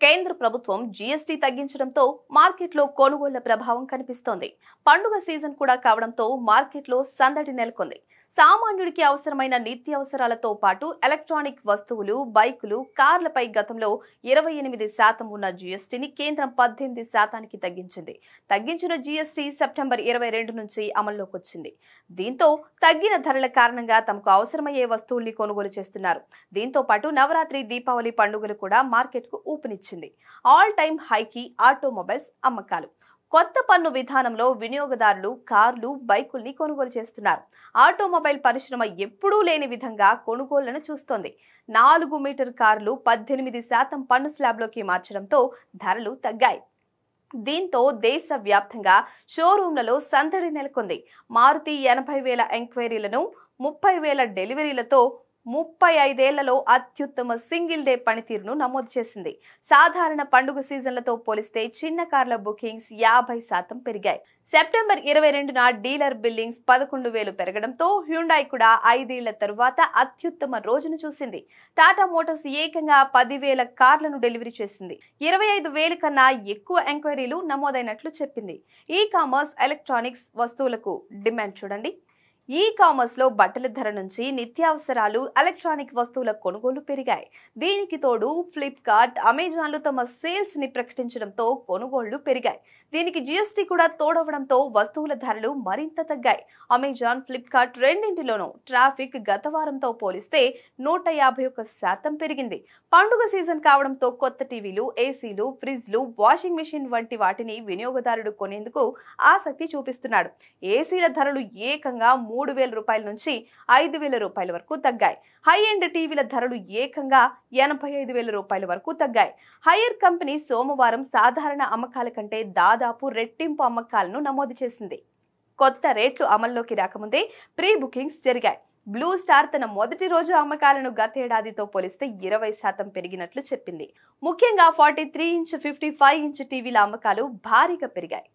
కేంద్ర ప్రభుత్వం జీఎస్టీ తగ్గించడంతో మార్కెట్లో కొనుగోళ్ల ప్రభావం కనిపిస్తోంది. పండుగ సీజన్ కూడా కావడంతో మార్కెట్లో సందడి నెలకొంది. సామాన్యుడికి అవసరమైన నిత్యావసరాలతో పాటు ఎలక్ట్రానిక్ వస్తువులు, బైకులు, కార్లపై గతంలో 28% ఉన్న జీఎస్టీని కేంద్రం 18% తగ్గించింది. తగ్గించిన జీఎస్టీ సెప్టెంబర్ 22 నుంచి అమల్లోకి వచ్చింది. దీంతో తగ్గిన ధరల కారణంగా తమకు అవసరమయ్యే వస్తువుల్ని కొనుగోలు చేస్తున్నారు. దీంతో పాటు నవరాత్రి, దీపావళి పండుగలు కూడా మార్కెట్కు ఊపునిచ్చింది. ఆల్ టైమ్ హైకి ఆటోమొబైల్స్ అమ్మకాలు. కొత్త పన్ను విధానంలో వినియోగదారులు కార్లు, బైకుల్ని కొనుగోలు చేస్తున్నారు. ఆటోమొబైల్ పరిశ్రమ ఎప్పుడూ లేని విధంగా కొనుగోళ్లను చూస్తోంది. 4 మీటర్ కార్లు 18% పన్ను స్లాబ్లోకి మార్చడంతో ధరలు తగ్గాయి. దీంతో దేశవ్యాప్తంగా షోరూంలలో సందడి నెలకొంది. మారుతి 80,000 ఎంక్వైరీలను, 30,000 డెలివరీలతో 35 ఏళ్లలో అత్యుత్తమ సింగిల్ డే పనితీరును నమోదు చేసింది. సాధారణ పండుగ సీజన్లతో పోలిస్తే చిన్న కార్ల బుకింగ్స్ 50% పెరిగాయి. సెప్టెంబర్ 22న డీలర్ బిల్లింగ్స్ 11,000 పెరగడంతో హ్యుండాయ్ కూడా 5 ఏళ్ల తరువాత అత్యుత్తమ రోజును చూసింది. టాటా మోటార్స్ ఏకంగా 10,000 కార్లను డెలివరీ చేసింది. 25,000 కన్నా ఎక్కువ ఎంక్వైరీలు నమోదైనట్లు చెప్పింది. ఈ కామర్స్, ఎలక్ట్రానిక్స్ వస్తువులకు డిమాండ్ చూడండి. ఈ కామర్స్ లో బట్టల ధర నుంచి నిత్యావసరాలు, ఎలక్ట్రానిక్ వస్తువుల కొనుగోలు పెరిగాయి. దీనికి తోడు ఫ్లిప్కార్ట్, అమెజాన్లు తమ సేల్స్ ని ప్రకటించడంతో కొనుగోళ్లు పెరిగాయి. దీనికి జీఎస్టీ కూడా తోడవడంతో వస్తువుల ధరలు మరింత తగ్గాయి. అమెజాన్, ఫ్లిప్కార్ట్ రెండింటిలోనూ ట్రాఫిక్ గత వారంతో పోలిస్తే 151% పెరిగింది. పండుగ సీజన్ కావడంతో కొత్త టీవీలు, ఏసీలు, ఫ్రిడ్జ్లు, వాషింగ్ మెషిన్ వంటి వాటిని వినియోగదారుడు కొనేందుకు ఆసక్తి చూపిస్తున్నాడు. ఏసీల ధరలు ఏకంగా 3,000 రూపాయల నుంచి 5,000 రూపాయల వరకు తగ్గాయి. హై ఎండ్ టీవీల ధరలు ఏకంగా 85,000 రూపాయల వరకు తగ్గాయి. హైయర్ కంపెనీ సోమవారం సాధారణ అమ్మకాల కంటే దాదాపు రెట్టింపు అమ్మకాలను నమోదు చేసింది. కొత్త రేట్లు అమల్లోకి రాకముందే ప్రీ బుకింగ్స్ జరిగాయి. బ్లూ స్టార్ తన మొదటి రోజు అమ్మకాలను గతేడాదితో పోలిస్తే 20% పెరిగినట్లు చెప్పింది. ముఖ్యంగా 43 ఇంచ్, 55 ఇంచ్ టీవీల అమ్మకాలు భారీగా పెరిగాయి.